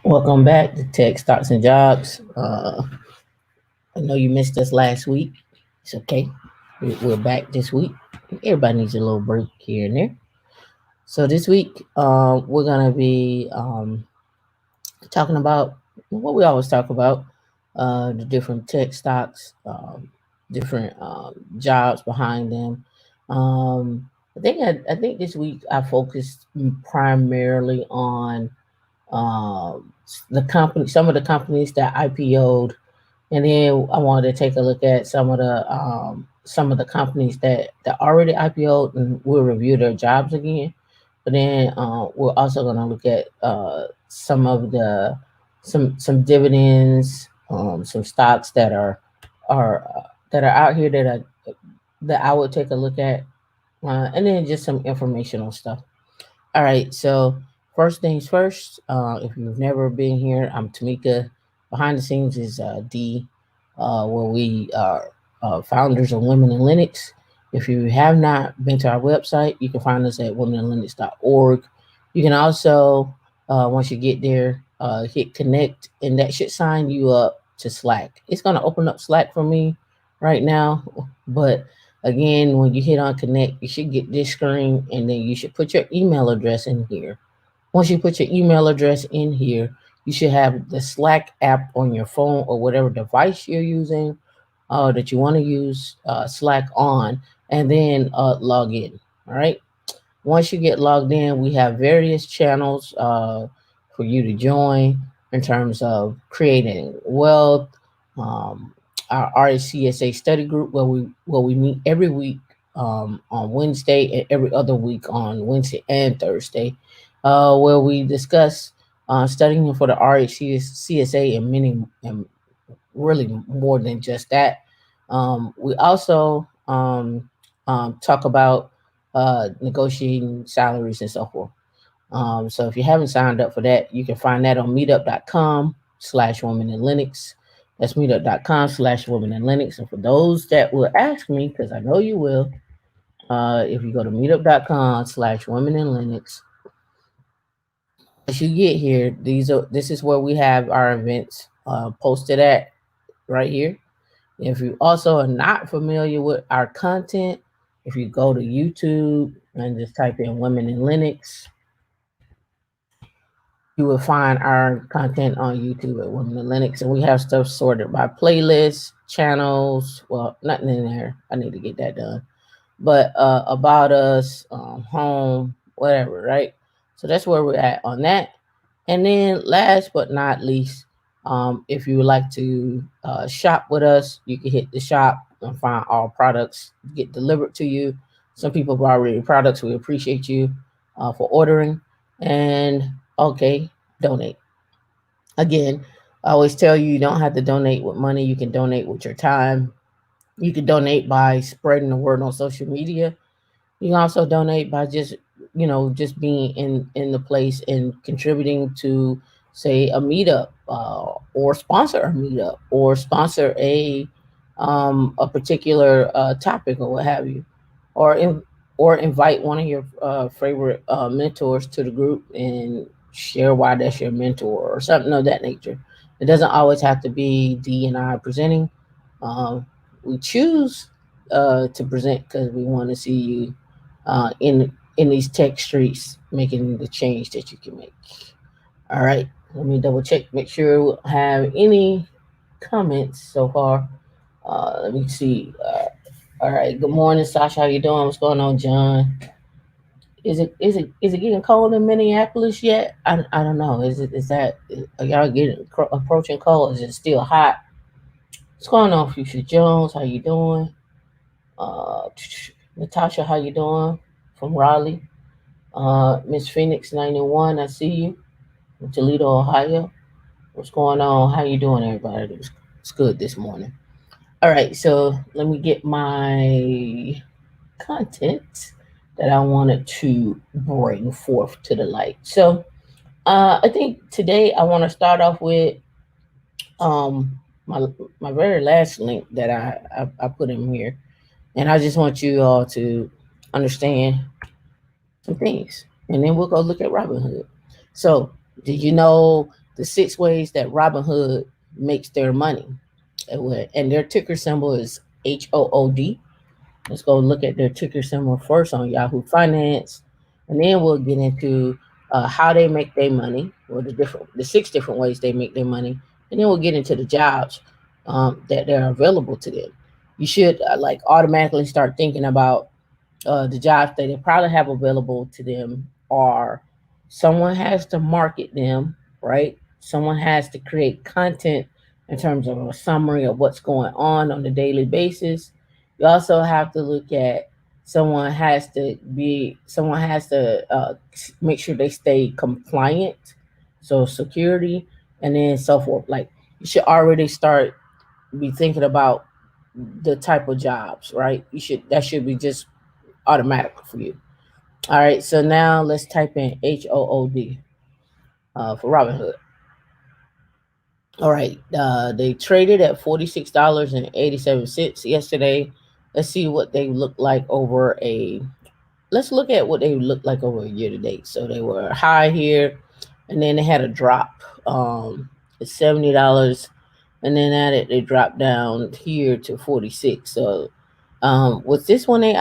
Welcome back to Tech Stocks and Jobs. I know you missed us last week. It's okay. We're back this week. Everybody needs a little break here and there. So this week, we're gonna be talking about what we always talk about: the different tech stocks, different jobs behind them. I think this week I focused primarily on the company, some of the companies that IPO'd, and then I wanted to take a look at some of the companies that already IPO'd, and we'll review their jobs again. But then we're also going to look at some dividends, some stocks that are out here that I would take a look at, and then just some informational stuff. All right, so first things first, if you've never been here, I'm Tameika. Behind the scenes is D, where we are founders of Women in Linux. If you have not been to our website, you can find us at womeninlinux.org. You can also, once you get there, hit connect, and that should sign you up to Slack. It's going to open up Slack for me right now, but again, when you hit on connect, you should get this screen, and then you should put your email address in here. Once you put your email address in here, you should have the Slack app on your phone or whatever device you're using that you want to use Slack on, and then log in. All right. Once you get logged in, we have various channels for you to join in terms of creating wealth, um, our RCSA study group where we meet every week on Wednesday, and every other week on Wednesday and Thursday, where we discuss studying for the RHCSA and many and really more than just that. We also talk about negotiating salaries and so forth. So if you haven't signed up for that, you can find that on meetup.com/women in Linux. That's meetup.com/women in Linux. And for those that will ask me, because I know you will, if you go to meetup.com/women in Linux, as you get here, this is where we have our events posted at right here. If you also are not familiar with our content, if you go to YouTube and just type in Women in Linux, you will find our content on YouTube at Women in Linux, and we have stuff sorted by playlists, channels. Well, nothing in there. I need to get that done. But about us, home, whatever, right? So that's where we're at on that. And then, last but not least, if you would like to shop with us, you can hit the shop and find all products get delivered to you. Some people have already products. We appreciate you for ordering. And okay, donate. Again, I always tell you, you don't have to donate with money. You can donate with your time. You can donate by spreading the word on social media. You can also donate by just being in the place and contributing to, say, a meetup, or sponsor a meetup, or sponsor a particular topic or what have you, or or invite one of your favorite mentors to the group and share why that's your mentor or something of that nature. It doesn't always have to be D and I presenting. Um, we choose to present because we want to see you in these tech streets making the change that you can make. All right, let me double check, make sure we have any comments so far. Let me see. All right, good morning, Sasha. How you doing? What's going on, John? Is it getting cold in Minneapolis yet? I don't know. Is that are y'all getting approaching cold? Is it still hot? What's going on, Future Jones? How you doing? Uh, Natasha, how you doing? From Raleigh. Miss Phoenix 91, I see you. From Toledo, Ohio. What's going on? How you doing, everybody? It's good this morning. All right, so let me get my content that I wanted to bring forth to the light. So I think today I want to start off with my very last link that I put in here, and I just want you all to understand some things, and then we'll go look at Robinhood. So, did you know? the 6 ways that Robinhood makes their money. And their ticker symbol is HOOD. Let's go look at their ticker symbol first on Yahoo Finance, and then we'll get into how they make their money, or the 6 different ways they make their money, and then we'll get into the jobs that are available to them. You should like automatically start thinking about the jobs that they probably have available to them are someone has to market them, right? Someone has to create content in terms of a summary of what's going on a daily basis. You also have to look at someone has to make sure they stay compliant, so security, and then so forth. Like you should already start be thinking about the type of jobs, right? That should be just automatic for you. All right, so now let's type in HOOD for Robinhood. All right, they traded at $46.87 yesterday. Let's see what they look like over a. Let's look at what they look like over a year to date. So they were high here, and then they had a drop. It's $70, and then at it they dropped down here to 46. So with this one, they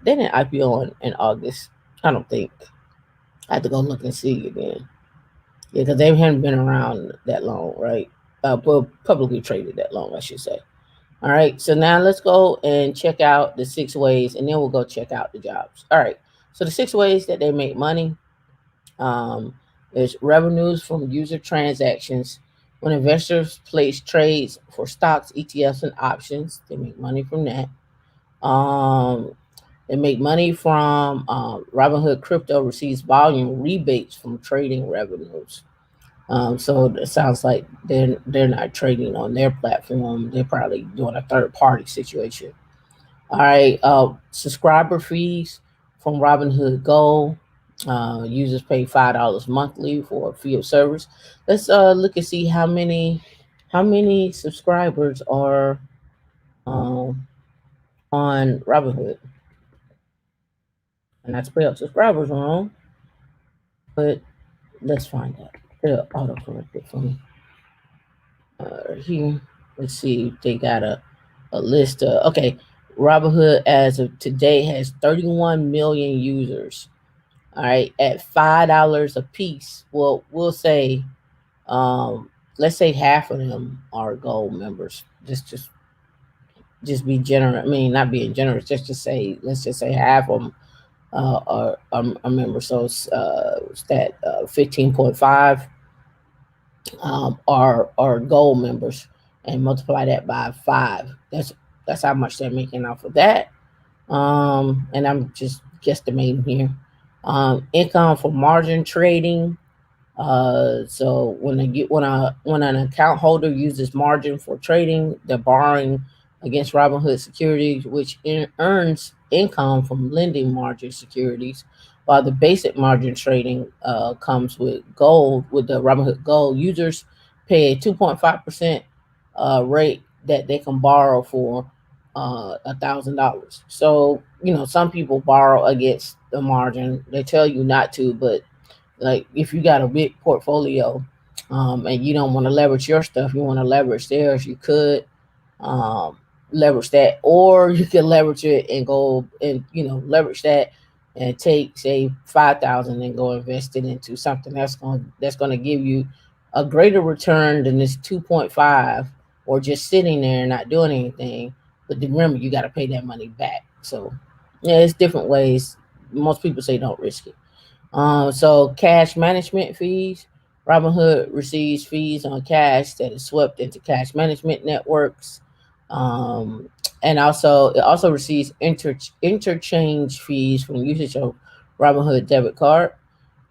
didn't IPO in August. I don't think. I have to go look and see again. Yeah, because they haven't been around that long, right? Well, publicly traded that long, I should say. All right, so now let's go and check out the 6 ways, and then we'll go check out the jobs. All right, so the 6 ways that they make money. Um, there's revenues from user transactions. When investors place trades for stocks, ETFs, and options, they make money from that. Um, they make money from Robinhood Crypto receives volume rebates from trading revenues. So it sounds like they're not trading on their platform. They're probably doing a third party situation. All right, subscriber fees from Robinhood Gold. Users pay $5 monthly for a fee of service. Let's look and see how many subscribers are um, on Robinhood. And I spelled subscribers wrong, but let's find out. They'll autocorrect it for me. Here, let's see if they got a list of. Okay, Robinhood as of today has 31 million users. All right, at $5 a piece. Well, we'll say, let's say half of them are gold members. Just be generous. I mean, not being generous. Just to say, let's just say half of them are members. So it's that 15.5 are gold members, and multiply that by 5. That's how much they're making off of that. And I'm just guesstimating here. Income from margin trading. So when an account holder uses margin for trading, they're borrowing against Robinhood securities, which earns income from lending margin securities. While the basic margin trading comes with gold, with the Robinhood Gold, users pay a 2.5% rate that they can borrow for $1,000. So some people borrow against the margin. They tell you not to, but like if you got a big portfolio and you don't want to leverage your stuff, you want to leverage theirs, you could um, leverage that, or you can leverage it and go and leverage that and take say 5,000 and go invest it into something that's going to give you a greater return than this 2.5, or just sitting there and not doing anything. But remember, you got to pay that money back. So yeah, it's different ways. Most people say don't risk it. So cash management fees. Robinhood receives fees on cash that is swept into cash management networks. Um, and it also receives interchange fees from usage of Robinhood debit card.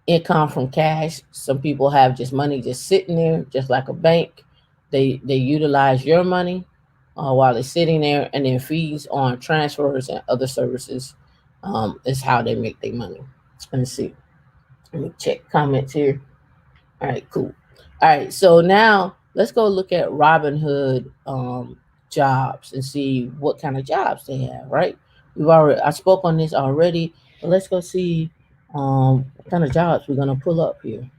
Income from cash. Some people have just money just sitting there, just like a bank. They utilize your money while it's sitting there, and then fees on transfers and other services is how they make their money. Let's see. Let me check comments here. All right, cool. All right, so now let's go look at Robinhood jobs and see what kind of jobs they have. Right? I spoke on this already, but let's go see what kind of jobs we're gonna pull up here.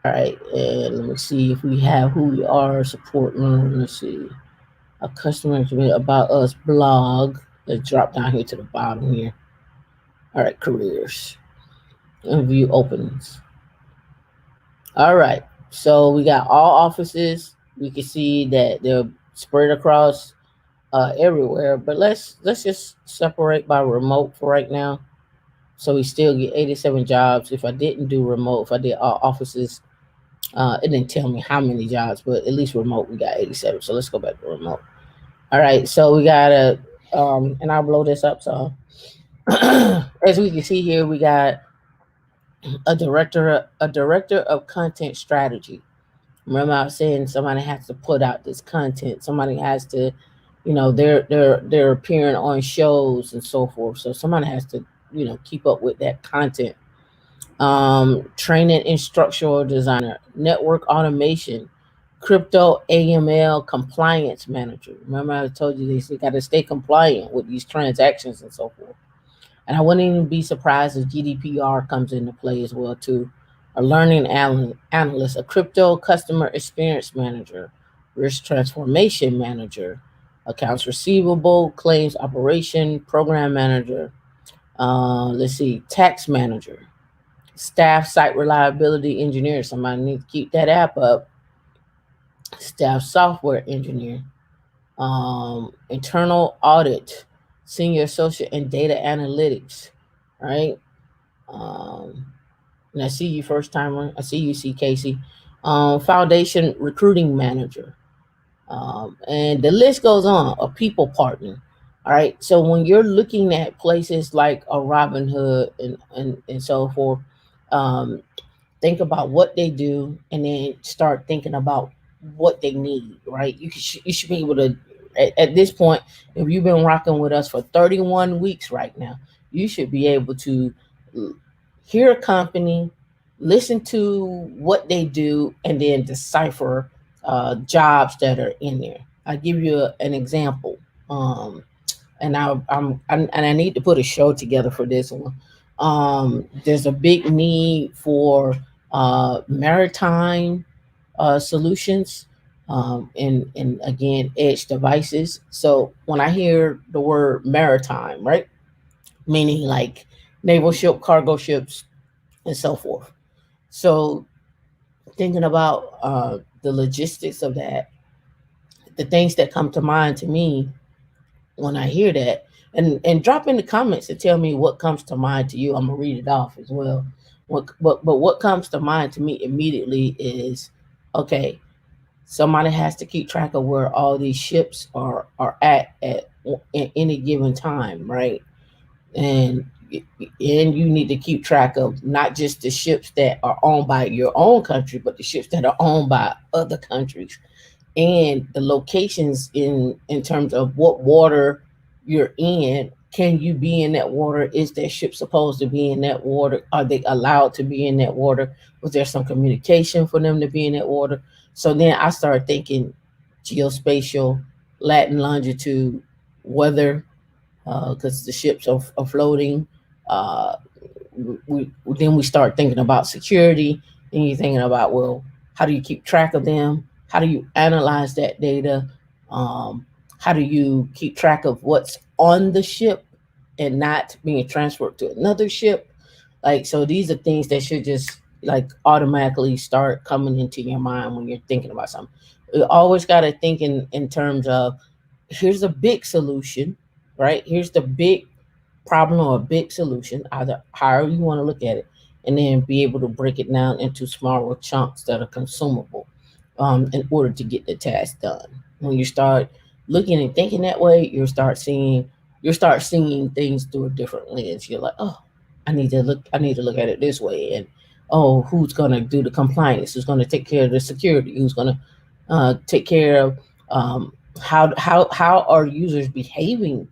All right, and let me see if we have who we are, support room. Let's see. A customer information about us blog. Let's drop down here to the bottom here. All right, careers and view openings. All right, so we got all offices. We can see that they're spread across everywhere, but let's just separate by remote for right now. So we still get 87 jobs. If I didn't do remote, if I did all offices, it didn't tell me how many jobs, but at least remote we got 87. So let's go back to remote. All right, so we got and I'll blow this up. So as we can see here, we got a director of content strategy. Remember, I was saying somebody has to put out this content. Somebody has to, they're appearing on shows and so forth. So somebody has to, keep up with that content. Training instructional designer, network automation, crypto AML compliance manager. Remember, I told you they got to stay compliant with these transactions and so forth. And I wouldn't even be surprised if GDPR comes into play as well too. A learning analyst, a crypto customer experience manager, risk transformation manager, accounts receivable, claims operation, program manager. Let's see, tax manager, staff site reliability engineer. Somebody needs to keep that app up. Staff software engineer, internal audit, senior associate in data analytics, right? Um, and I see you first timer. I see you, C Casey. Foundation recruiting manager. And the list goes on. A people partner. All right. So when you're looking at places like a Robinhood and so forth, um, think about what they do and then start thinking about what they need, right? You should be able to at this point, if you've been rocking with us for 31 weeks right now, you should be able to hear a company, listen to what they do, and then decipher jobs that are in there. I'll give you an example. Um, and I need to put a show together for this one. There's a big need for maritime solutions, and again edge devices. So when I hear the word maritime, right, meaning like naval ship, cargo ships, and so forth. So thinking about the logistics of that, the things that come to mind to me when I hear that, and drop in the comments and tell me what comes to mind to you. I'm gonna read it off as well. But what comes to mind to me immediately is, okay, somebody has to keep track of where all these ships are at any given time, right? And you need to keep track of not just the ships that are owned by your own country, but the ships that are owned by other countries, and the locations in terms of what water you're in. Can you be in that water? Is that ship supposed to be in that water? Are they allowed to be in that water? Was there some communication for them to be in that water? So then I started thinking geospatial, Latin longitude, weather, because the ships are floating. Uh, then we start thinking about security. Then you're thinking about, well, how do you keep track of them? How do you analyze that data? Um, how do you keep track of what's on the ship and not being transferred to another ship? Like, so these are things that should just like automatically start coming into your mind when you're thinking about something. You always got to think in terms of, here's a big solution, right? Here's the big problem or a big solution, either however you want to look at it, and then be able to break it down into smaller chunks that are consumable, in order to get the task done. When you start looking and thinking that way, you start seeing things through a different lens. You're like, oh, I need to look at it this way, and oh, who's gonna do the compliance? Who's gonna take care of the security? Who's gonna take care of how are users behaving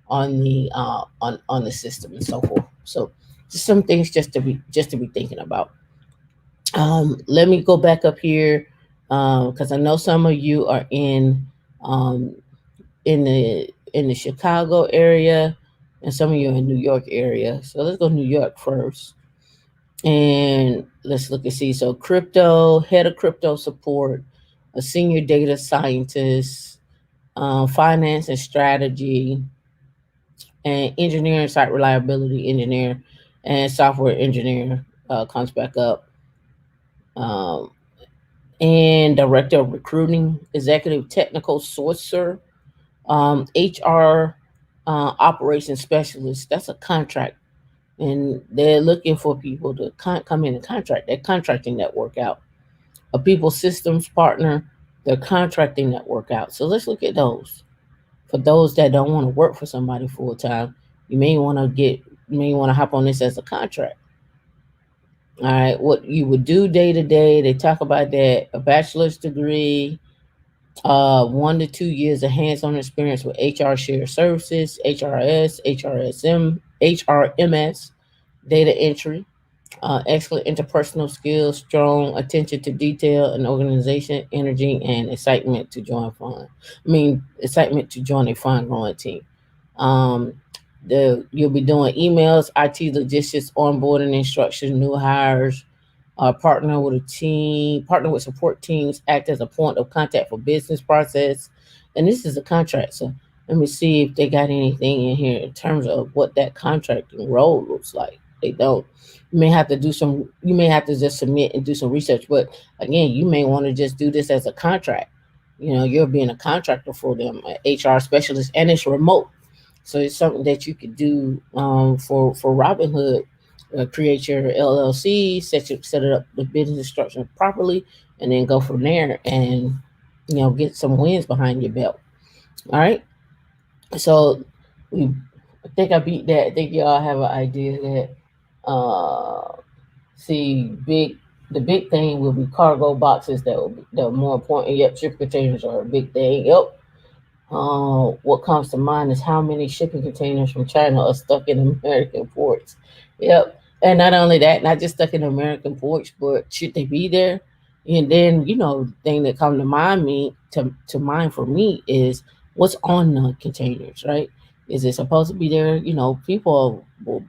on the system and so forth. So just some things just to be thinking about. Let me go back up here because I know some of you are um, in the Chicago area, and some of you are in New York area. So let's go New York first. And let's look and see. So crypto, head of crypto support, a senior data scientist, finance and strategy, and engineering, site reliability engineer, and software engineer comes back up. Um, and director of recruiting, executive technical sourcer, HR operations specialist. That's a contract, and they're looking for people to come in and contract. They're contracting that work out. A people systems partner, they're contracting that work out. So let's look at those. For those that don't want to work for somebody full time, you may want to hop on this as a contract. All right, what you would do day to day, they talk about that a bachelor's degree, 1 to 2 years of hands-on experience with HR shared services, HRS, HRSM, HRMS, data entry, excellent interpersonal skills, strong attention to detail and organization, energy, and excitement to join fun. Excitement to join a fun growing team. Um, you'll be doing emails, IT logistics, onboarding instructions, new hires, partner with support teams, act as a point of contact for business process. And this is a contract. So let me see if they got anything in here in terms of what that contracting role looks like. They don't. You may have to just submit and do some research, but again, you may want to just do this as a contract. You're being a contractor for them, an HR specialist, and it's remote. So it's something that you could do for Robinhood. Create your LLC, set it up the business structure properly, and then go from there and get some wins behind your belt. All right. So we, I think I beat that. I think y'all have an idea that see big. The big thing will be cargo boxes that are more important. Yep, shipping containers are a big thing. Yep. What comes to mind is how many shipping containers from China are stuck in American ports. Yep. And not only that, not just stuck in American ports, but should they be there? And then, the thing that come to mind for me is what's on the containers, right? Is it supposed to be there? People will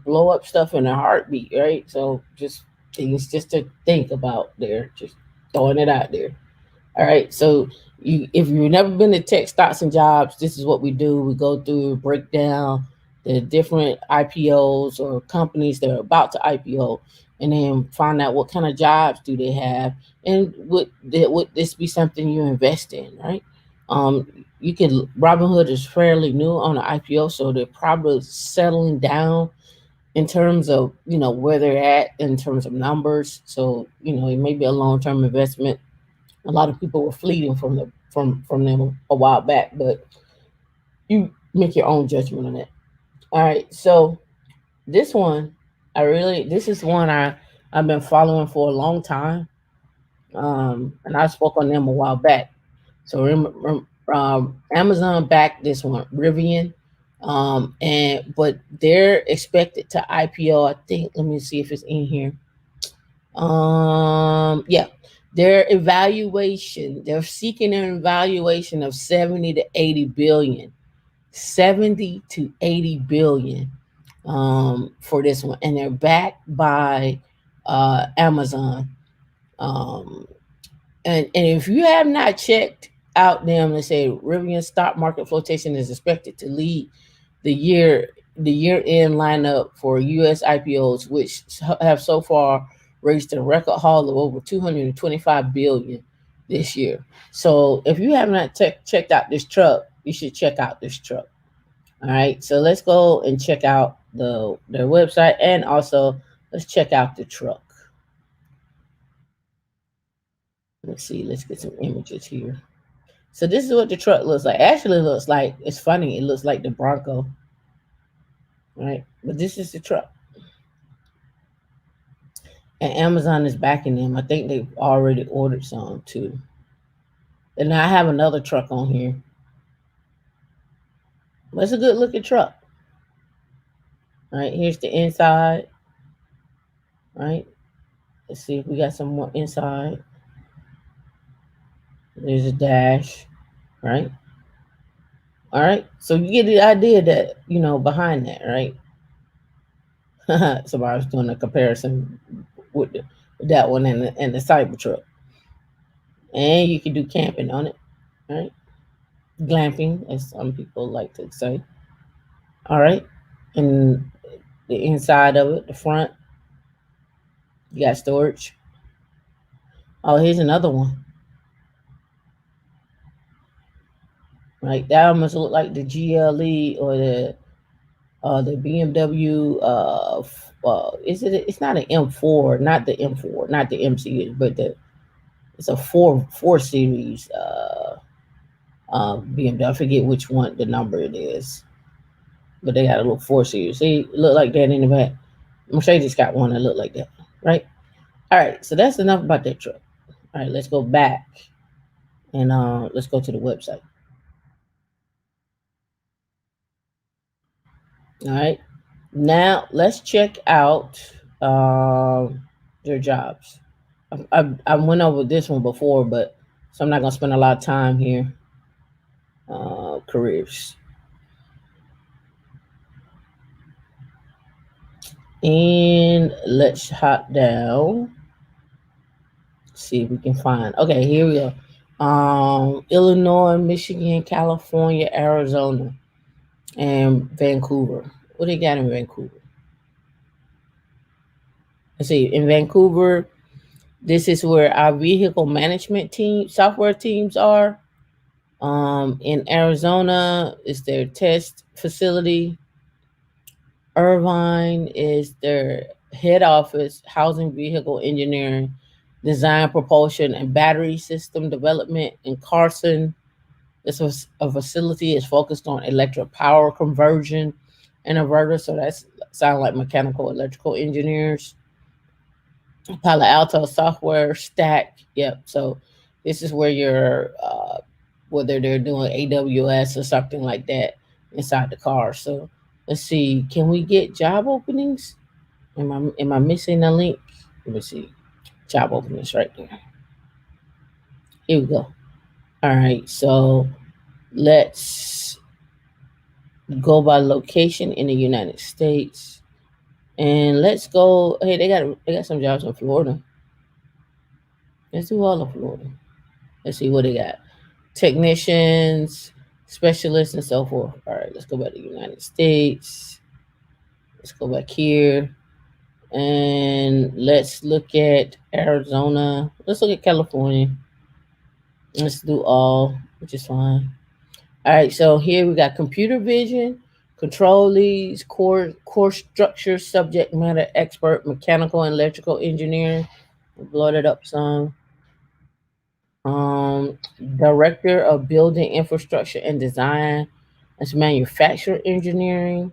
blow up stuff in a heartbeat, right? So just things just to think about there, just throwing it out there. All right. So if you've never been to tech stocks and jobs, this is what we do. We go through, break down the different IPOs or companies that are about to IPO, and then find out what kind of jobs do they have, and would this be something you invest in, right? You can Robinhood is fairly new on the IPO, so they're probably settling down in terms of where they're at in terms of numbers. So it may be a long term investment. A lot of people were fleeing from them a while back, but you make your own judgment on it. All right, so this one, this is one I've been following for a long time, and I spoke on them a while back. So Amazon backed this one, Rivian, and but they're expected to IPO. I think. Let me see if it's in here. Yeah, they're seeking an evaluation of 70 to 80 billion. 70 to 80 billion for this one, and they're backed by Amazon. Um, and if you have not checked out them, they say Rivian stock market flotation is expected to lead the year end lineup for U.S. IPOs, which have so far raised a record haul of over 225 billion this year. So if you have not checked out this truck, you should check out this truck. All right, so let's go and check out their website, and also let's check out the truck. Let's see. Let's get some images here. So this is what the truck looks like. Actually, it looks like it's funny. It looks like the Bronco, right? But this is the truck, and Amazon is backing them. I think they've already ordered some too. And I have another truck on here. But it's a good looking truck. All right, here's the inside. Right. Let's see if we got some more inside. There's a dash. Right. All right. So you get the idea that behind that, right? Somebody was doing a comparison with, with that one and the Cybertruck. And you can do camping on it, right? Glamping, as some people like to say. All right. And the inside of it, the front, you got storage. Oh, here's another one. Right. That almost look like the GLE or the BMW. Is it? It's not an M4, not the M4, not the MC, but it's a four series BMW. I forget which one the number it is, but they got a little 4 series. See, it look like that in the back. Mercedes got one that look like that, right? All right, so that's enough about that truck. All right, let's go back and let's go to the website. All right, now let's check out their jobs. I went over this one before, but so I'm not gonna spend a lot of time here. Careers, and let's hop down. See if we can find. Okay, here we go. Illinois, Michigan, California, Arizona, and Vancouver. What they got in Vancouver? Let's see. In Vancouver, this is where our vehicle management team, software teams are. In Arizona is their test facility. Irvine is their head office, housing, vehicle engineering, design, propulsion, and battery system development. In Carson, this was a facility is focused on electric power conversion and inverters. So that's sound like mechanical electrical engineers. Palo Alto software stack. Yep. So this is where you're whether they're doing AWS or something like that inside the car. So let's see. Can we get job openings? Am I missing a link? Let me see. Job openings right there. Here we go. All right. So let's go by location in the United States. And let's go. Hey, they got some jobs in Florida. Let's do all of Florida. Let's see what they got. Technicians, specialists, and so forth. All right, let's go back to the United States. Let's go back here. And let's look at Arizona. Let's look at California. Let's do all, which is fine. All right, so here we got computer vision, control leads, core structure, subject matter expert, mechanical and electrical engineering. Blow it up some. Um, Director of building infrastructure and design. That's manufacturer engineering.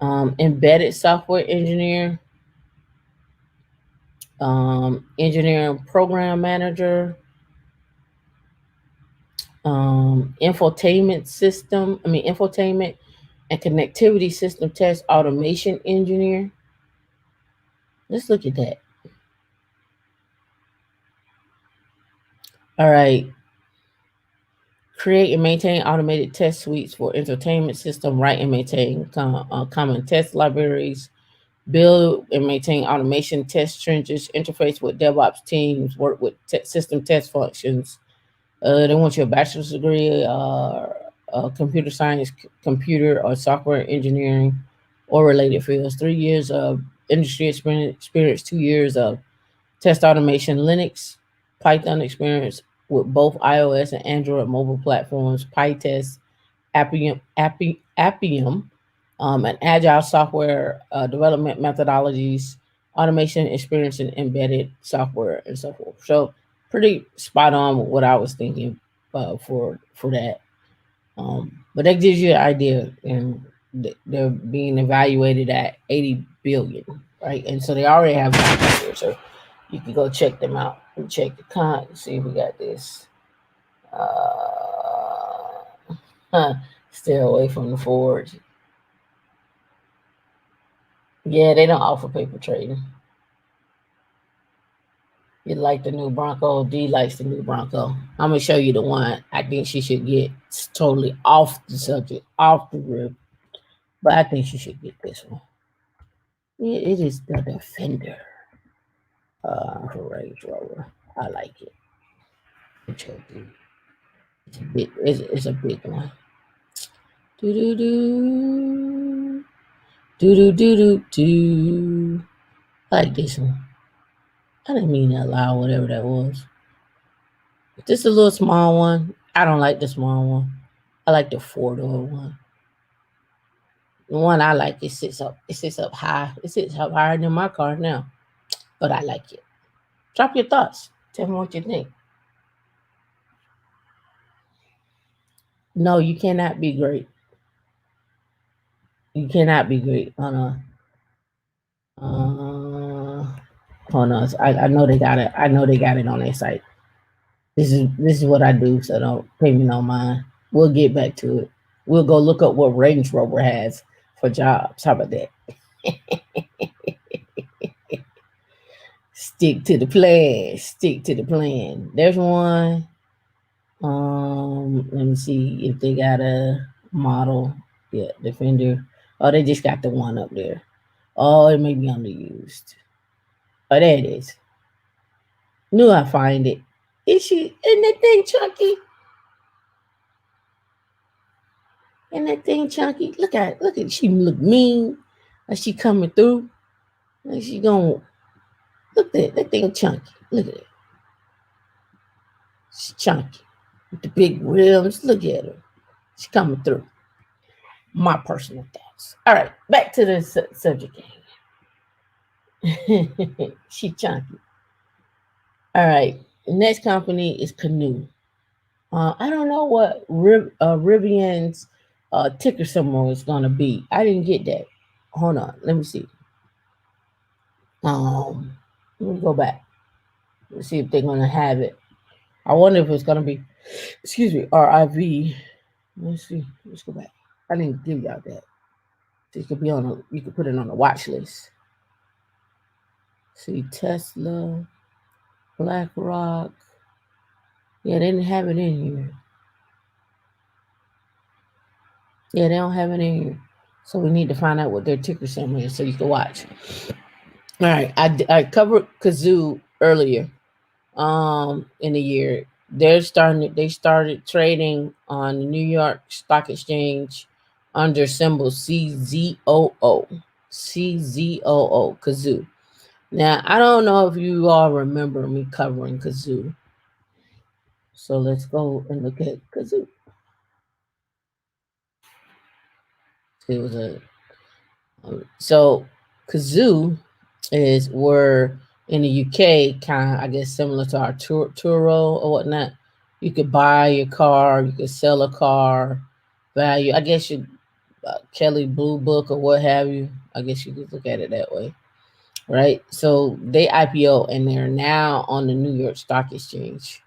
Embedded software engineer. Engineering program manager. Infotainment and connectivity system test automation engineer. Let's look at that. All right. Create and maintain automated test suites for entertainment system. Write and maintain common test libraries. Build and maintain automation test trenches. Interface with DevOps teams. Work with system test functions. They want your bachelor's degree, computer science, computer or software engineering, or related fields. 3 years of industry experience, 2 years of test automation, Linux, Python experience with both iOS and Android mobile platforms, PyTest, Appium, and agile software development methodologies, automation experience in embedded software, and so forth. So pretty spot on with what I was thinking for that. But that gives you an idea, and they're being evaluated at 80 billion, right? And so they already have jobs here, so you can go check them out and check the see if we got this. Stay away from the Ford. Yeah, they don't offer paper trading. You like the new Bronco. D likes the new Bronco. I'm gonna show you the one I think she should get. It's totally off the subject, off the rip, but I think she should get this one. It is the Defender. For Range Rover. I like it. It's it's a big one. Do do do. Do do do do do. I like this one. I didn't mean that loud, whatever that was. This is a little small one. I don't like the small one. I like the 4-door one. The one I like, it sits up. It sits up high. It sits up higher than my car now. But I like it. Drop your thoughts. Tell me what you think. No, you cannot be great. You cannot be great on a. Hold on. I know they got it. I know they got it on their site. This is what I do. So don't pay me no mind. We'll get back to it. We'll go look up what Range Rover has for jobs. How about that? Stick to the plan. Stick to the plan. There's one. Let me see if they got a model. Yeah, Defender. Oh, they just got the one up there. Oh, it may be underused. Oh, there it is. Knew I find it. Is she in that thing chunky? In that thing chunky? Look at it. Look at it. She look mean. Like she coming through. Like she going look at that thing chunky. Look at it. She's chunky. With the big rims. Look at her. She coming through. My personal thoughts. All right, back to the subject. She chunky. All right. The next company is Canoe. I don't know what Rivian's ticker symbol is gonna be. I didn't get that. Hold on. Let me see. Let me go back. Let's see if they're gonna have it. I wonder if it's gonna be, excuse me, RIV. Let's see. Let's go back. I didn't give y'all that. So you could be on a, you could put it on the watch list. See Tesla, BlackRock. Yeah, they didn't have it in here. Yeah, they don't have it in here. So we need to find out what their ticker symbol is so you can watch. All right, I covered Kazoo earlier. In the year they started trading on the New York Stock Exchange under symbol CZOO. CZOO, Kazoo. Now I don't know if you all remember me covering Kazoo. So let's go and look at Kazoo. It was a so Kazoo is where in the UK, kind of I guess similar to our Turo or whatnot. You could buy your car, you could sell a car, value. I guess you Kelly Blue Book or what have you. I guess you could look at it that way, right? So they IPO and they're now on the New York Stock Exchange,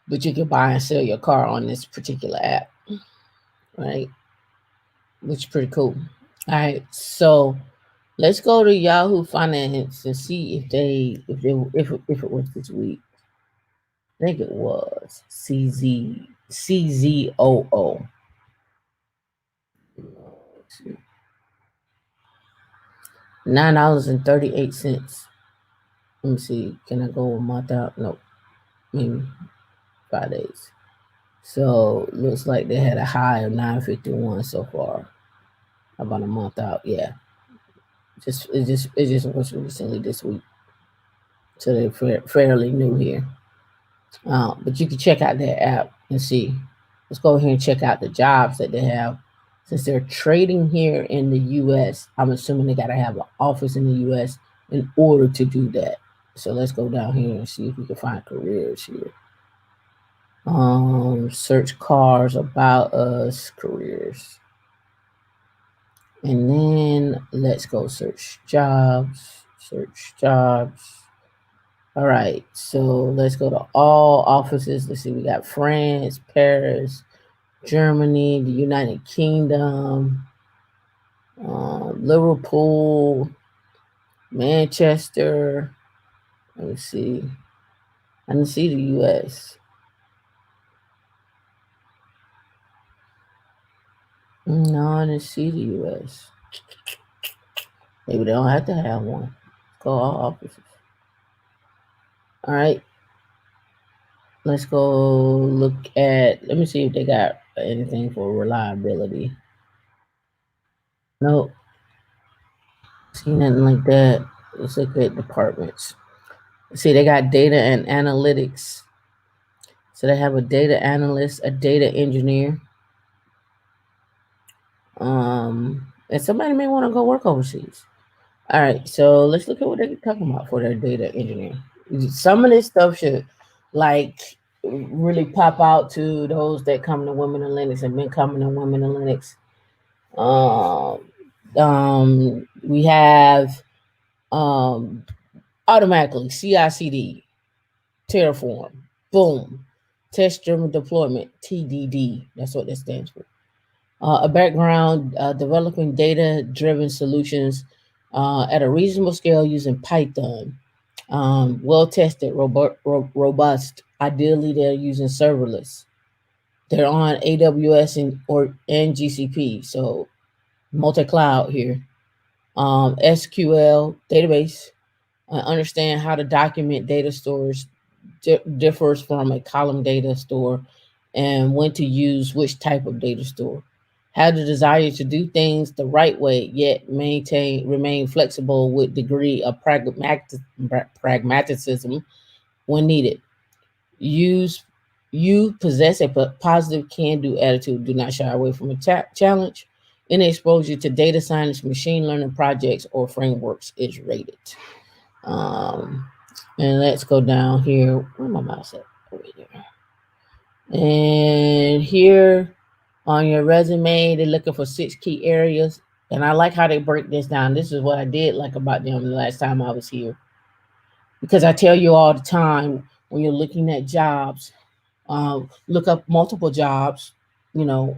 but you can buy and sell your car on this particular app, right? Which is pretty cool. All right, so let's go to Yahoo Finance and see if it was this week. I think it was CZOO. $9.38. Let me see. Can I go a month out? No, maybe 5 days. So looks like they had a high of 951 so far. About a month out, yeah. It just was recently this week, so they're fairly new here. But you can check out their app and see. Let's go ahead and check out the jobs that they have. Since they're trading here in the U.S., I'm assuming they got to have an office in the U.S. in order to do that. So let's go down here and see if we can find careers here. Search cars, about us, careers. And then let's go search jobs. Search jobs. All right, so let's go to all offices. Let's see, we got France, Paris, Germany, the United Kingdom, Liverpool, Manchester. Let me see. I didn't see the U.S. No, I didn't see the U.S. Maybe they don't have to have one. Call all offices. All right. Let's go look at. Let me see if they got anything for reliability. Nope. See nothing like that. Let's look at departments. See, they got data and analytics. So they have a data analyst, a data engineer. And somebody may want to go work overseas. All right, so let's look at what they're talking about for their data engineer. Some of this stuff should like really pop out to those that come to Women in Linux and been coming to Women in Linux. We have automatically CI/CD, Terraform, boom, test driven deployment, TDD. That's what that stands for. A background developing data driven solutions at a reasonable scale using Python. Well tested, robust. Ideally, they're using serverless. They're on AWS and GCP, so multi cloud here. SQL database. Understand how to document data stores differs from a column data store, and when to use which type of data store. Have the desire to do things the right way, yet remain flexible with degree of pragmatism when needed. Use You possess a positive can-do attitude. Do not shy away from a challenge. Any exposure to data science, machine learning projects, or frameworks is rated. Um, and let's go down here. Where my mouse at? Over there. And here on your resume, they're looking for 6 key areas. And I like how they break this down. This is what I did like about them the last time I was here. Because I tell you all the time when you're looking at jobs, look up multiple jobs. You know,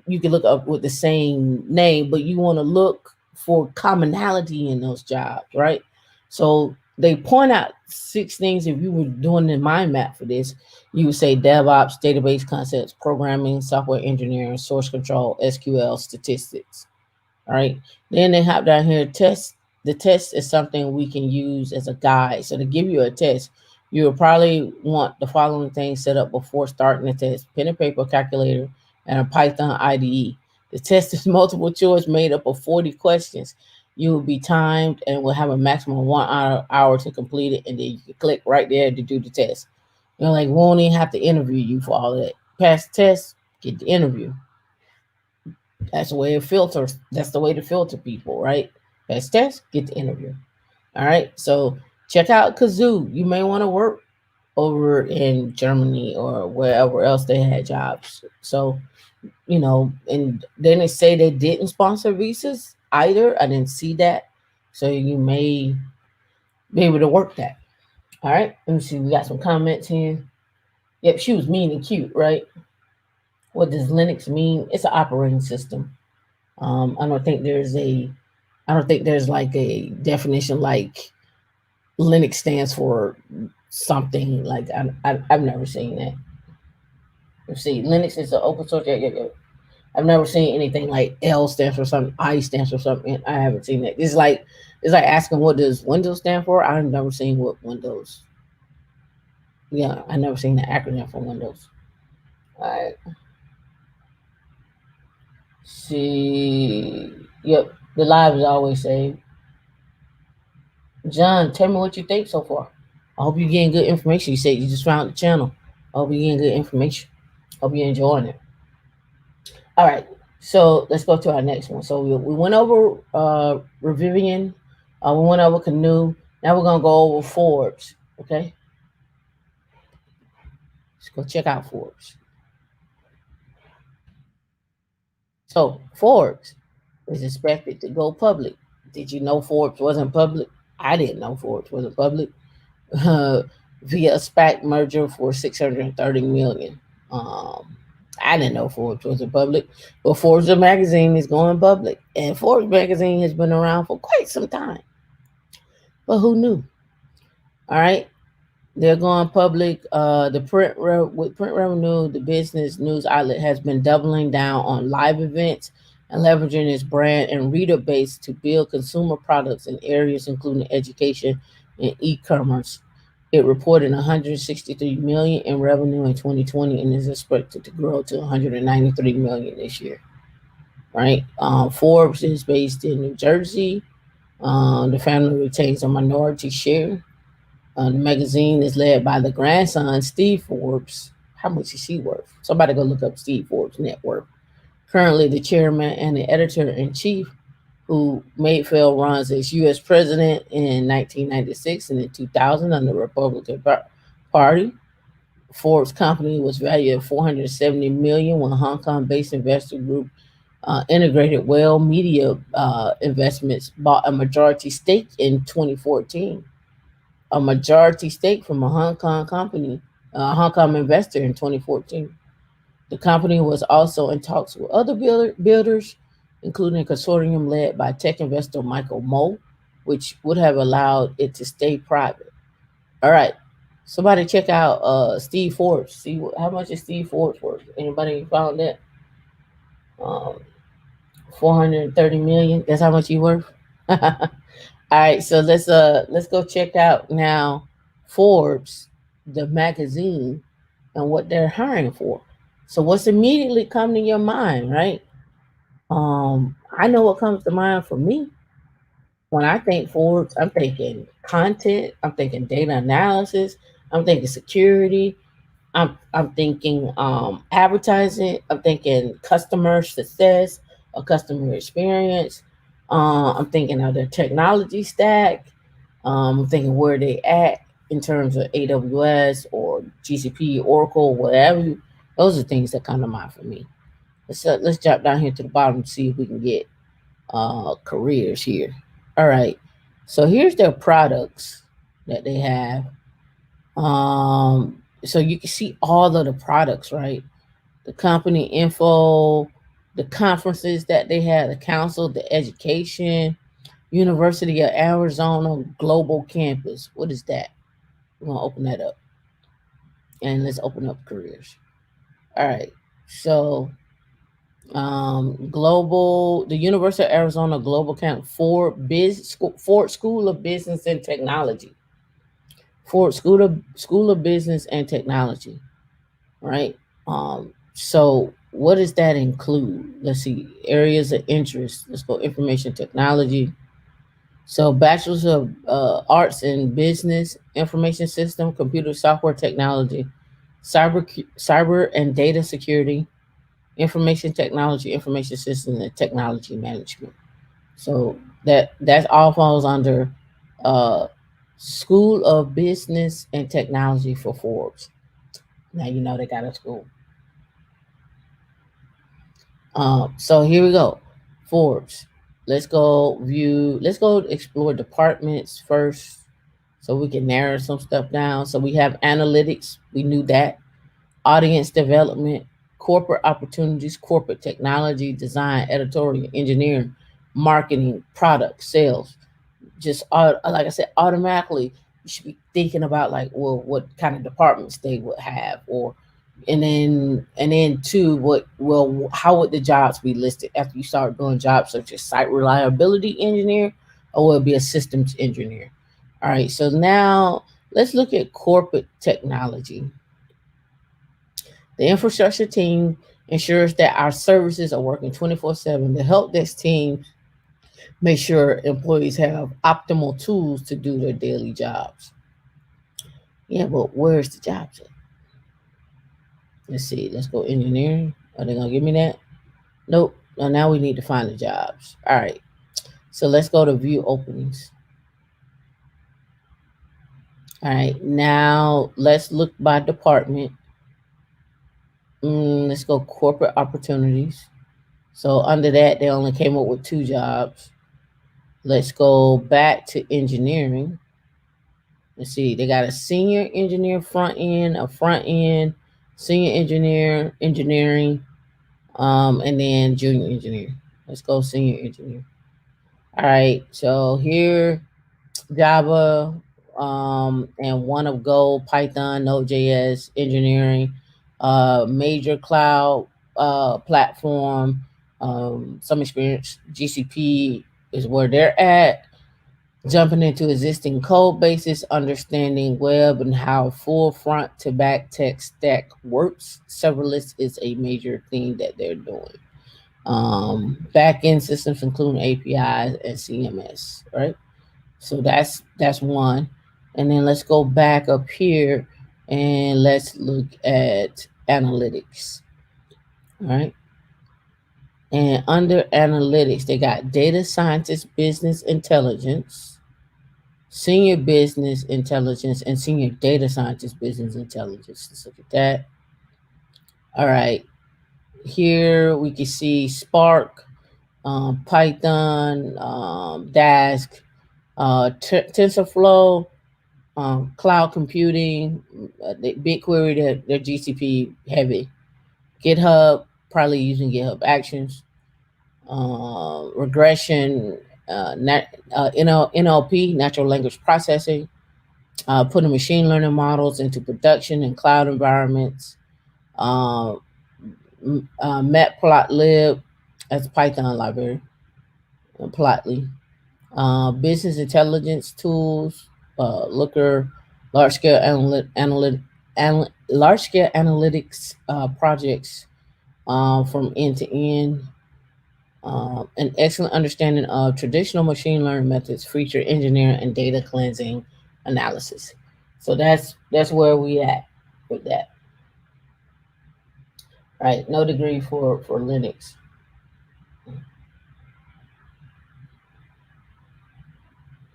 you can look up with the same name, but you want to look for commonality in those jobs, right? So they point out 6 things. If you were doing the mind map for this, you would say DevOps, database concepts, programming, software engineering, source control, SQL, statistics. All right. Then they have down here test. The test is something we can use as a guide. So to give you a test, you will probably want the following things set up before starting the test: pen and paper, calculator, and a Python IDE. The test is multiple choice made up of 40 questions. You will be timed and will have a maximum of 1 hour to complete it, and then you can click right there to do the test. You know, like we won't even have to interview you for all of that. Pass the test, get the interview. That's the way it filters. That's the way to filter people, right? Pass test, get the interview. All right. So check out Kazoo. You may want to work over in Germany or wherever else they had jobs. So, and then they say they didn't sponsor visas either. I didn't see that. So you may be able to work that. All right. Let me see. We got some comments here. Yep, she was mean and cute, right? What does Linux mean? It's an operating system. I don't think there's like a definition like Linux stands for something like I've never seen that. Let's see, Linux is an open source. Yeah. I've never seen anything like L stands for something, I stands for something. I haven't seen that. It's like asking what does Windows stand for. I've never seen what Windows. Yeah, I never seen the acronym for Windows. All right. See, yep, the live is always saved. John, tell me what you think so far. I hope you're getting good information. You said you just found the channel. I hope you're getting good information. Hope you're enjoying it. All right. So let's go to our next one. So we went over Rivian. We went over Canoe. Now we're going to go over Forbes. Okay. Let's go check out Forbes. So Forbes is expected to go public. Did you know Forbes wasn't public? I didn't know Forbes wasn't public. Via a SPAC merger for 630 million. I didn't know Forbes was in public, but Forbes magazine is going public, and Forbes magazine has been around for quite some time. But who knew? All right, they're going public. With print revenue, the business news outlet has been doubling down on live events, and leveraging its brand and reader base to build consumer products in areas including education and e-commerce. It reported 163 million in revenue in 2020 and is expected to grow to 193 million this year. Right? Forbes is based in New Jersey. The family retains a minority share. The magazine is led by the grandson, Steve Forbes. How much is he worth? Somebody go look up Steve Forbes' net worth. Currently, the chairman and the editor in chief, who Mayfield runs as U.S. president in 1996 and in 2000 under the Republican Party. Forbes' company was valued at 470 million when Hong Kong-based investor group Integrated Well Media Investments bought a majority stake in 2014. A majority stake from a Hong Kong company, a Hong Kong investor in 2014. The company was also in talks with other builders, including a consortium led by tech investor Michael Moe, which would have allowed it to stay private. All right, somebody check out Steve Forbes. See how much is Steve Forbes worth? Anybody found that? Um, 430 million. That's how much he worth. All right, so let's go check out now Forbes, the magazine, and what they're hiring for. So what's immediately come to your mind, right? I know what comes to mind for me when I think Forbes. I'm thinking content. I'm thinking data analysis. I'm thinking security. I'm thinking advertising. I'm thinking customer success or customer experience. I'm thinking of their technology stack. I'm thinking where they at in terms of AWS or GCP, Oracle, whatever. Those are things that come to mind for me. Let's drop down here to the bottom and see if we can get careers here. All right. So here's their products that they have. So you can see all of the products, right? The company info, the conferences that they had, the council, the education, University of Arizona Global Campus. What is that? We're gonna open that up and let's open up careers. All right. So global, the University of Arizona Global Camp Ford School of Business and Technology. Ford School of Business and Technology. Right. So what does that include? Let's see. Areas of interest. Let's go information technology. So bachelor's of arts in business, information system, computer software technology, cyber and data security, information technology, information systems, and technology management. So that all falls under uh, School of Business and Technology for Forbes. Now you know they got a school. So here we go. Forbes. Let's go view. Let's go explore departments first, so we can narrow some stuff down. So we have analytics. We knew that. Audience development, corporate opportunities, corporate technology, design, editorial, engineering, marketing, product, sales. Just like I said, automatically you should be thinking about like, well, what kind of departments they would have, or and then two, what well, how would the jobs be listed after you start doing jobs such as site reliability engineer, or will it be a systems engineer? All right, so now let's look at corporate technology. The infrastructure team ensures that our services are working 24/7. The help desk team make sure employees have optimal tools to do their daily jobs. Yeah, but where's the jobs at? Let's see. Let's go engineering. Are they gonna give me that? Nope. Now we need to find the jobs. All right. So let's go to view openings. All right. Now let's look by department. Let's go corporate opportunities. So under that, they only came up with two jobs. Let's go back to engineering. Let's see. They got a senior engineer front end, a front end, senior engineer, engineering, and then junior engineer. Let's go senior engineer. All right. So here, Java, and one of Go, Python, Node.js, engineering, major cloud platform, some experience. GCP is where they're at. Jumping into existing code bases, understanding web and how full front to back tech stack works. Serverless is a major thing that they're doing. Back end systems including APIs and CMS, right? So that's one. And then let's go back up here and let's look at analytics. All right. And under analytics, they got data scientist business intelligence, senior business intelligence, and senior data scientist business intelligence. Let's look at that. All right. Here we can see Spark, Python, Dask, TensorFlow, cloud computing, BigQuery, they're GCP heavy. GitHub, probably using GitHub Actions, regression, NLP, natural language processing, putting machine learning models into production and cloud environments, uh, Matplotlib, that's Python library, Plotly, business intelligence tools, Looker, large scale large scale analytics projects from end to end. An excellent understanding of traditional machine learning methods, feature engineering, and data cleansing analysis. So that's where we at with that. Right, no degree for Linux.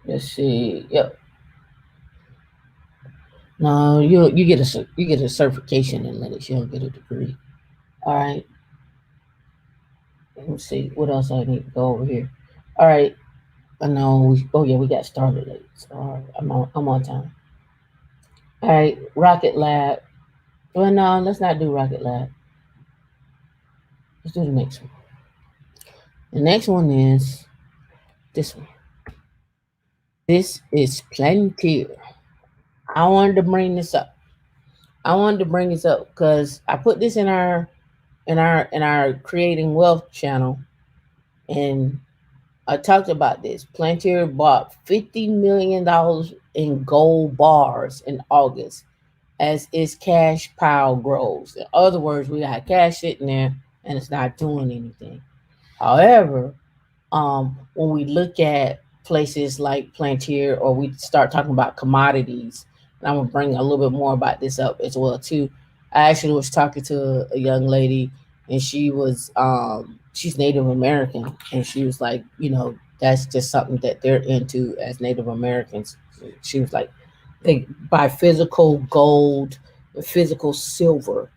Let's see. Yep. No, you get a certification in Linux. You don't get a degree. All right. Let me see what else I need to go over here. All right. I know. Oh yeah, we got started late. So all right, I'm on time. All right. Rocket Lab. Well, no, let's not do Rocket Lab. Let's do the next one. The next one is this one. This is Plantier. I wanted to bring this up. I wanted to bring this up because I put this in our creating wealth channel, and I talked about this. Plantier bought $50 million in gold bars in August as its cash pile grows. In other words, we got cash sitting there and it's not doing anything. However, when we look at places like Plantier, or we start talking about commodities, and I'm gonna bring a little bit more about this up as well too. I actually was talking to a young lady, and she's Native American, and she was like, that's just something that they're into as Native Americans. She was like, they buy physical gold, physical silver,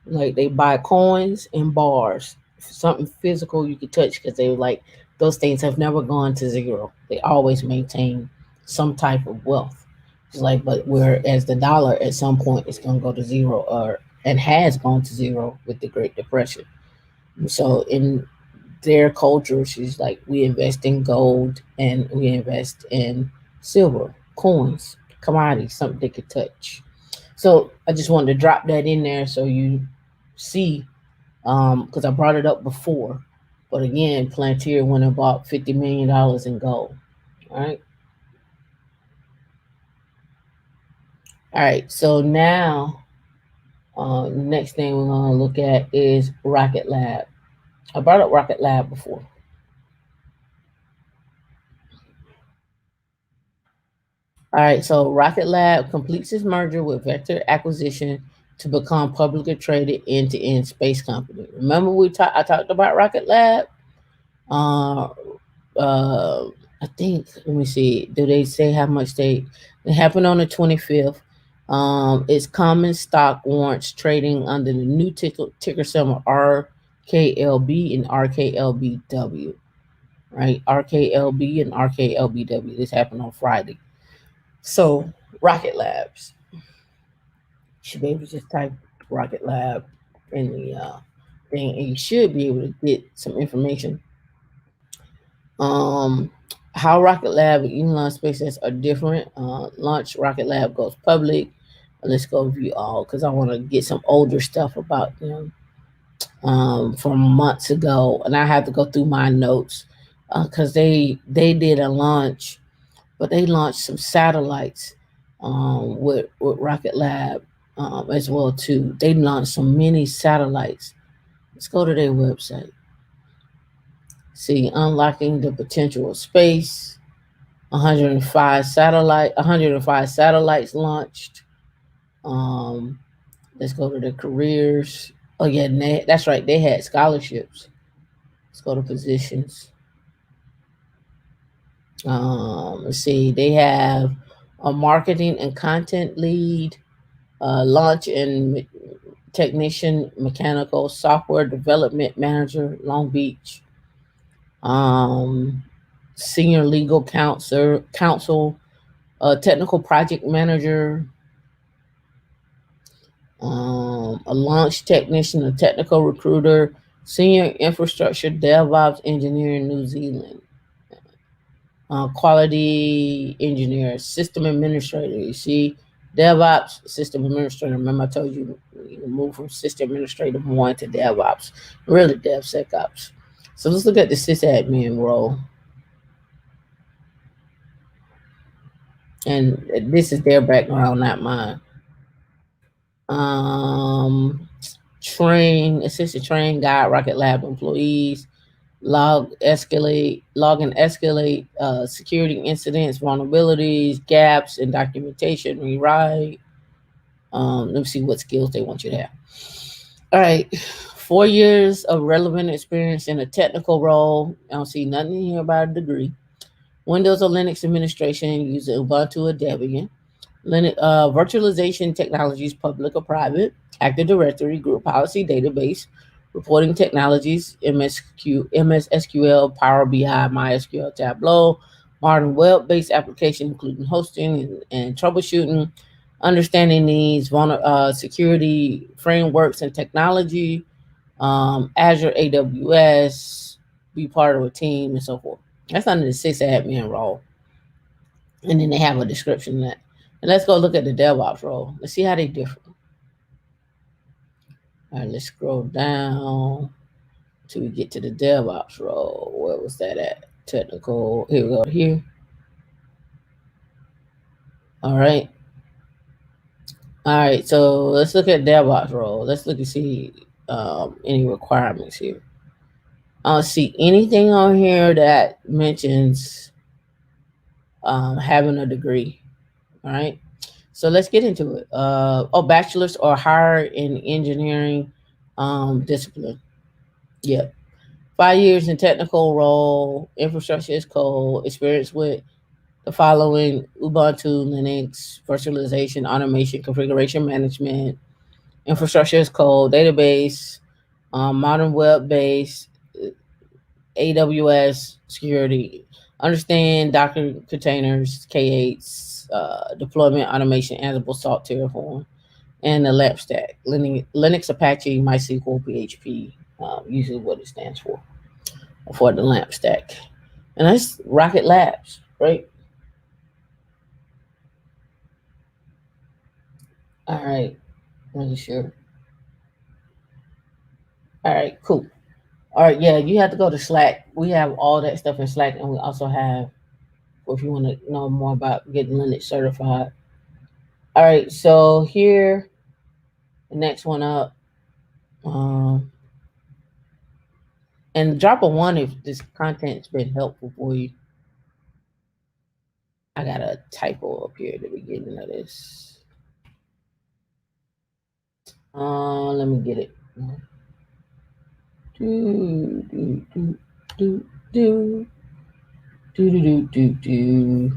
like they buy coins and bars, something physical you could touch, because they were like, those things have never gone to zero. They always maintain some type of wealth. It's like, but whereas the dollar at some point is going to go to zero, or and has gone to zero with the Great Depression. So in their culture, she's like, we invest in gold and we invest in silver, coins, commodities, something they could touch. So I just wanted to drop that in there so you see, because I brought it up before. But again, Plantier went and bought $50 million in gold. All right. All right. So now, next thing we're going to look at is Rocket Lab. I brought up Rocket Lab before. All right. So Rocket Lab completes its merger with Vector Acquisition to become publicly traded end-to-end space company. Remember I talked about Rocket Lab? Uh, uh, I think, let me see, do they say how much it happened on the 25th. It's common stock warrants trading under the new ticker symbol RKLB and RKLBW, right? RKLB and RKLBW. This happened on Friday. So Rocket Labs, you should be able to just type Rocket Lab in the thing, and you should be able to get some information. Um, how Rocket Lab and Elon SpaceX are different. Launch Rocket Lab goes public. Let's go view all, because I want to get some older stuff about them. from months ago, and I have to go through my notes because they did a launch, but they launched some satellites with Rocket Lab as well too. They launched some mini satellites. Let's go to their website. See, unlocking the potential of space. 105 satellites launched. Um, let's go to the careers. Oh yeah, that's right. They had scholarships. Let's go to positions. Let's see. They have a marketing and content lead, launch and technician, mechanical software development manager, Long Beach. Um, Senior legal counsel, technical project manager, a launch technician, a technical recruiter, senior infrastructure DevOps engineer in New Zealand, quality engineer, system administrator. You see, DevOps, system administrator. Remember, I told you you move from system administrator more into DevOps, really DevSecOps. So let's look at the sysadmin role, and this is their background, not mine. Um, assistant train, guide Rocket Lab employees, log and escalate security incidents, vulnerabilities, gaps in documentation, rewrite. Let me see what skills they want you to have. All right, 4 years of relevant experience in a technical role. I don't see nothing in here about a degree. Windows or Linux administration using Ubuntu or Debian. Virtualization technologies, public or private, Active Directory, group policy database, reporting technologies, MS SQL, Power BI, MySQL, Tableau, modern web-based application, including hosting and troubleshooting, understanding needs, security frameworks and technology, Azure, AWS, be part of a team, and so forth. That's under the sysadmin role. And then they have a description of that. And let's go look at the DevOps role. Let's see how they differ. All right, let's scroll down till we get to the DevOps role. Where was that at? Technical. Here we go. Here. All right. All right. So let's look at DevOps role. Let's look and see any requirements here. I don't see anything on here that mentions having a degree. All right. So let's get into it. Bachelor's or higher in engineering discipline. Yep. 5 years in technical role, infrastructure as code, experience with the following: Ubuntu, Linux, virtualization, automation, configuration management, infrastructure as code, database, modern web based, AWS security, understand Docker containers, K8s, deployment, automation, Ansible, Salt, Terraform, and the LAMP stack, Linux, Apache, MySQL, PHP, usually what it stands for the LAMP stack. And that's Rocket Labs, right? All right, making sure. All right, cool. All right, yeah, you have to go to Slack. We have all that stuff in Slack, and we also have, if you want to know more about getting Linux certified. All right, so here, the next one up, um, and drop a one if this content's been helpful for you. I got a typo up here at the beginning of this. Let me get it. Do do do do do do do do do.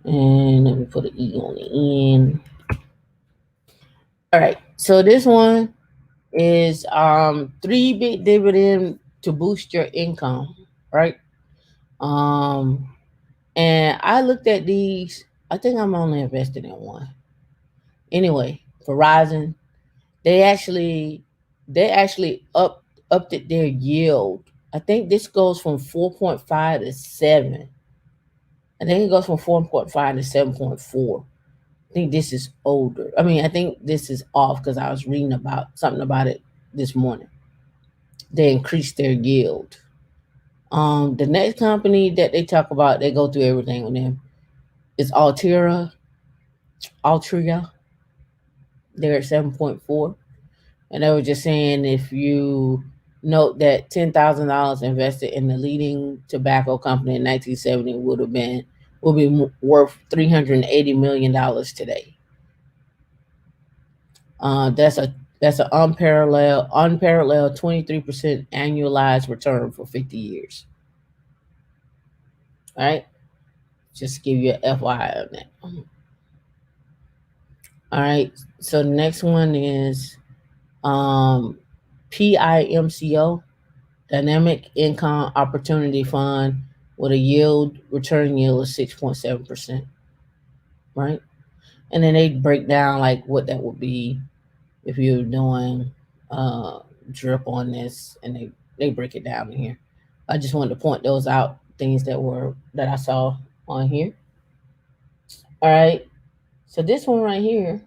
And let me put an E on the end. All right. So this one is 3 big dividend to boost your income, right? Um and I looked at these. I think I'm only invested in one. Anyway, Verizon, they actually upped it their yield. I think this goes from 4.5 to 7. I think it goes from 4.5 to 7.4. think this is older. I mean, I think this is off because I was reading about something about it this morning. They increased their yield. The next company that they talk about, they go through everything with them. Is Altria. They're at 7.4. And they were just saying if you note that $10,000 invested in the leading tobacco company in 1970 would be worth $380 million today. That's an unparalleled 23% annualized return for 50 years. All right, just to give you an FYI on that. All right, so the next one is um, PIMCO, Dynamic Income Opportunity Fund, with a return yield of 6.7%. Right, and then they break down like what that would be if you're doing uh, drip on this, and they break it down in here. I just wanted to point those out, things that I saw on here. All right, so this one right here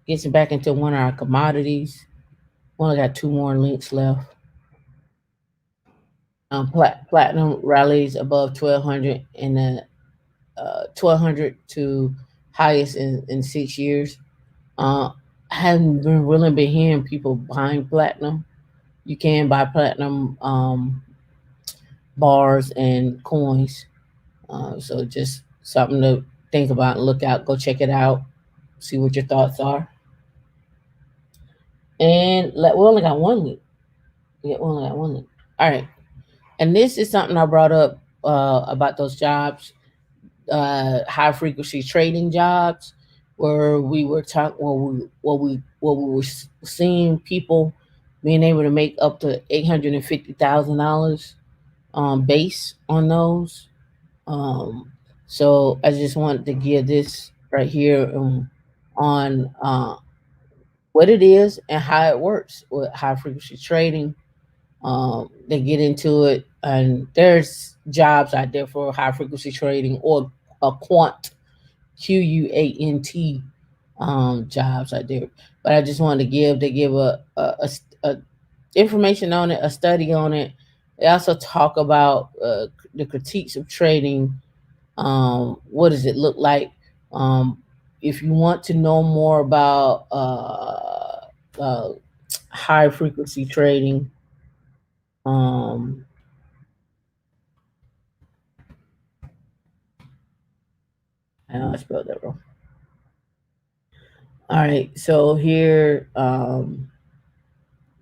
gets back into one of our commodities. Only got two more links left. Platinum rallies above 1200 in the 1200 to highest in 6 years. Uh, I haven't really been hearing people buying platinum. You can buy platinum bars and coins. So just something to think about and look out. Go check it out. See what your thoughts are. And we only got one link. We only got one link. All right. And this is something I brought up about those jobs, high frequency trading jobs, where we were talking, where we were seeing people being able to make up to $850,000 base on those. Um, so I just wanted to give this right here on what it is and how it works with high frequency trading. They get into it, and there's jobs out there for high frequency trading or a QUANT jobs out there. But I just wanted to give a information on it, a study on it. They also talk about the critiques of trading. What does it look like? Um, if you want to know more about uh, high frequency trading, um, I know I spelled that wrong. All right, so here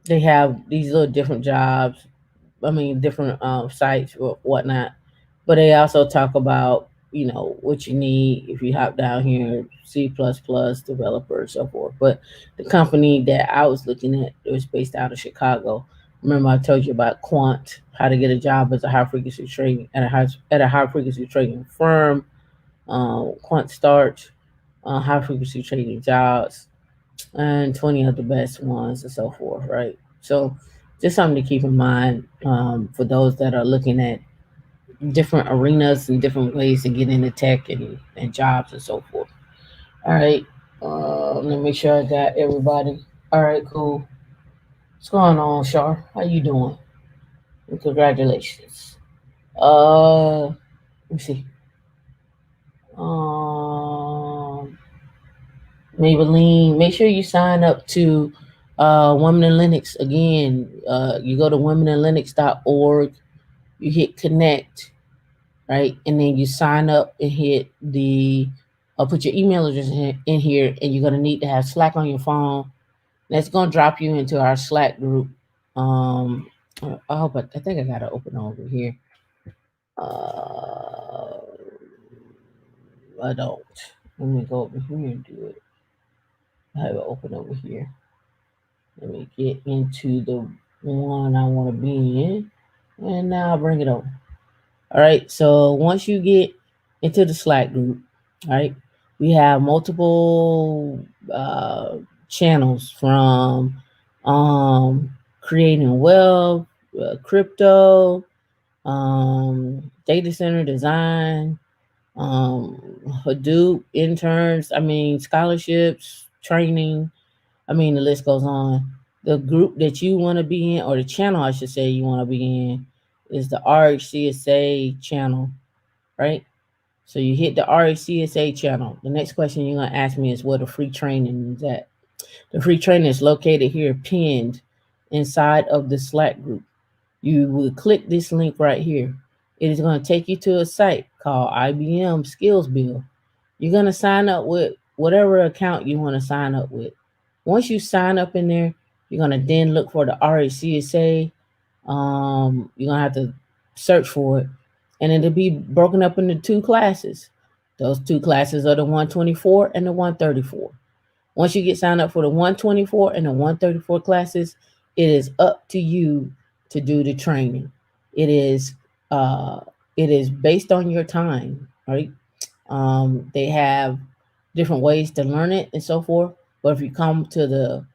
they have these little different jobs. I mean, different sites or whatnot. But they also talk about what you need if you hop down here, C++ developer, so forth. But the company that I was looking at, it was based out of Chicago. Remember, I told you about Quant, how to get a job as a high frequency trading at a high frequency trading firm. Quant starts high frequency trading jobs, and 20 of the best ones, and so forth, right? So, just something to keep in mind for those that are looking at different arenas and different ways to get into tech and jobs and so forth. All right. Let me make sure I got everybody. All right, cool. What's going on, Shar? How you doing? And congratulations. Let me see. Um, Maybelline, make sure you sign up to Women in Linux. Again, you go to womeninlinux.org, you hit connect, right? And then you sign up and hit put your email address in here, and you're going to need to have Slack on your phone. That's going to drop you into our Slack group. I think I got to open over here. Uh, I don't. Let me go over here and do it. I have it open over here. Let me get into the one I want to be in, and now I'll bring it over. All right. So once you get into the Slack group, all right, we have multiple channels from creating wealth, crypto, data center design, Hadoop interns. I mean, scholarships, training. I mean, the list goes on. The group that you want to be in, or the channel, I should say, you want to be in, is the RHCSA channel, right? So you hit the RHCSA channel. The next question you're gonna ask me is where the free training is at. The free training is located here, pinned inside of the Slack group. You will click this link right here. It is going to take you to a site called IBM Skills Build. You're going to sign up with whatever account you want to sign up with. Once you sign up in there, you're going to then look for the RHCSA. You're going to have to search for it. And it'll be broken up into two classes. Those two classes are the 124 and the 134. Once you get signed up for the 124 and the 134 classes, it is up to you to do the training. It is uh, it is based on your time, right? They have different ways to learn it and so forth. But if you come to the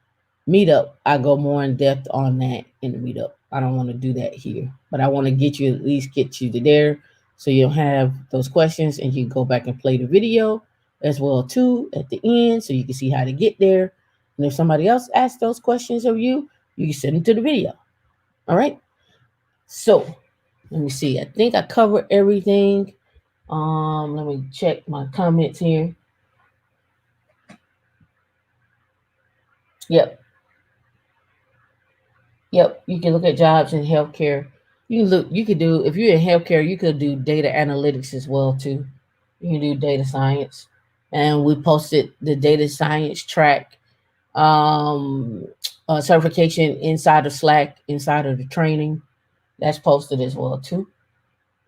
meetup, I go more in depth on that in the meetup. I don't want to do that here, but I want to get you, at least get you to there, so you don't have those questions and you can go back and play the video as well too at the end, so you can see how to get there. And if somebody else asks those questions of you, you can send them to the video. All right. So let me see. I think I covered everything. Let me check my comments here. Yep. Yep, you can look at jobs in healthcare. You could do, if you're in healthcare, you could do data analytics as well too. You can do data science. And we posted the data science track um certification inside of Slack, inside of the training. That's posted as well too.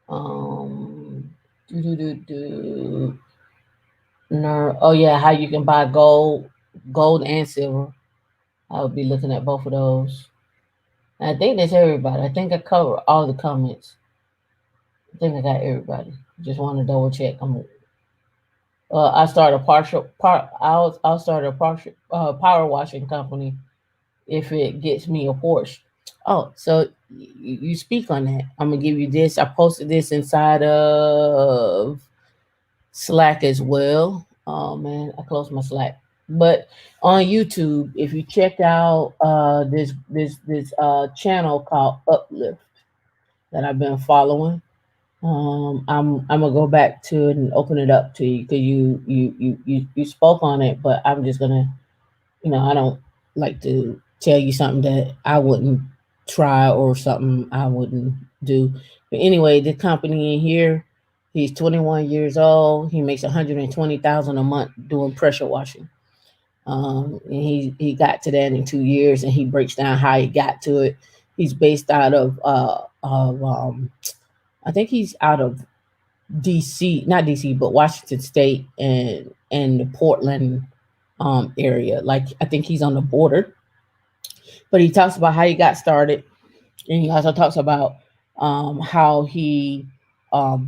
Um do, do, do, do. No, oh yeah, how you can buy gold and silver. I'll be looking at both of those. I think that's everybody. I think I covered all the comments. I think I got everybody. Just want to double check. I start a partial part. I'll start a partial power washing company if it gets me a Porsche. Oh, so you speak on that. I'm gonna give you this. I posted this inside of Slack as well. Oh man, I closed my Slack. But on YouTube, if you check out this channel called Uplift that I've been following, I'm gonna go back to it and open it up to you because you spoke on it, but I'm just gonna, I don't like to tell you something that I wouldn't try or something I wouldn't do. But anyway, the company in here, he's 21 years old. He makes 120,000 a month doing pressure washing. And he got to that in 2 years, and he breaks down how he got to it. He's based out of I think he's out of DC, not DC, but Washington State and the Portland area. Like I think he's on the border. But he talks about how he got started, and he also talks about how he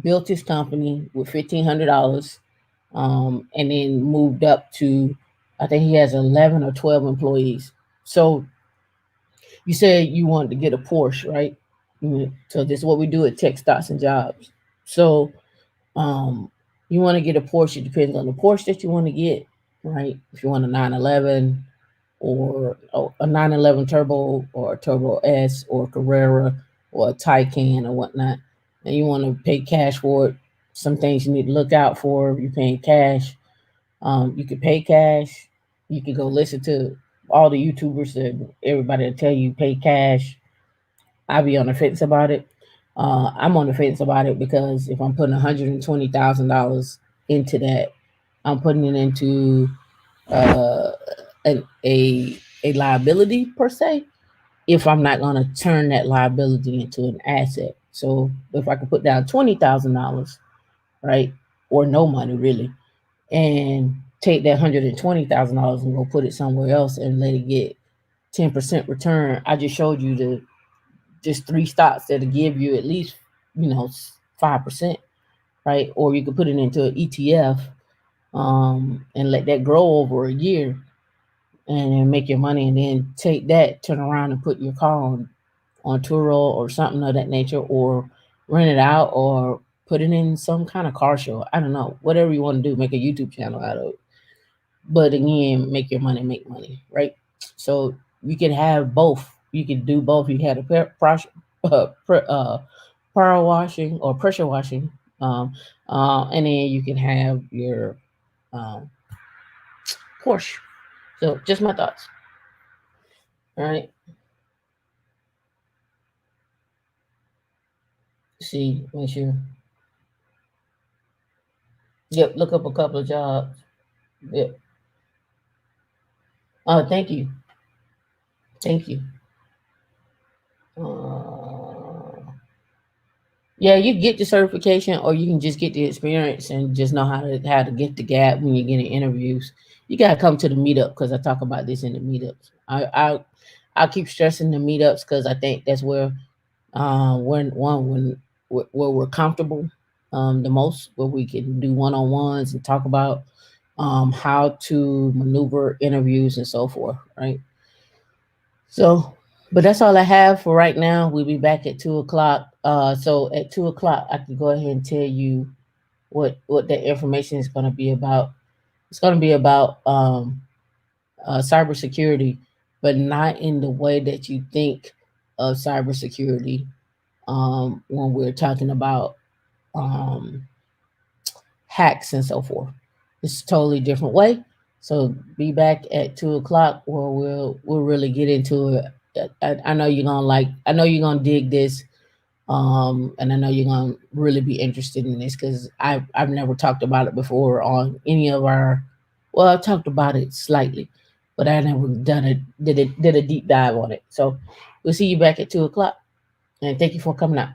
built his company with $1,500, and then moved up to, I think he has 11 or 12 employees. So you said you wanted to get a Porsche, right? So this is what we do at Tech Stocks and Jobs. So you want to get a Porsche. It depends on the Porsche that you want to get, right? If you want a 911 or a 911 Turbo or a Turbo S or a Carrera or a Taycan or whatnot, and you want to pay cash for it, some things you need to look out for if you're paying cash. You could pay cash. You could go listen to all the YouTubers and everybody will tell you pay cash. I be on the fence about it. I'm on the fence about it because if I'm putting $120,000 into that, I'm putting it into uh, a liability per se. If I'm not going to turn that liability into an asset, so if I could put down $20,000, right, or no money really, and take that $120,000 and go put it somewhere else and let it get 10% return. I just showed you the just three stocks that'll give you at least 5%, right? Or you could put it into an ETF and let that grow over a year and then make your money, and then take that, turn around and put your car on Turo or something of that nature, or rent it out, or put it in some kind of car show. I don't know, whatever you want to do, make a YouTube channel out of it. But again, make your money, make money, right? So you can have both. You can do both. You had a power washing or pressure washing, um, and then you can have your um, Porsche. So just my thoughts. All right. See, make sure. Yep. Look up a couple of jobs. Yep. Thank you. Thank you. Uh, yeah, you get the certification, or you can just get the experience and just know how to get the gap when you're getting interviews. You gotta come to the meetup because I talk about this in the meetups. I keep stressing the meetups because I think that's where where we're comfortable the most, where we can do one-on-ones and talk about how to maneuver interviews and so forth, right? So, but that's all I have for right now. We'll be back at 2 o'clock. So at 2 o'clock, I can go ahead and tell you what the information is going to be about. It's going to be about cybersecurity, but not in the way that you think of cybersecurity when we're talking about um, hacks and so forth. It's a totally different way. So be back at 2 o'clock where we'll really get into it. I know you're gonna like. I know you're gonna dig this, and I know you're gonna really be interested in this because I've never talked about it before on any of our. Well, I talked about it slightly, but I never did a deep dive on it. So we'll see you back at 2 o'clock, and thank you for coming out.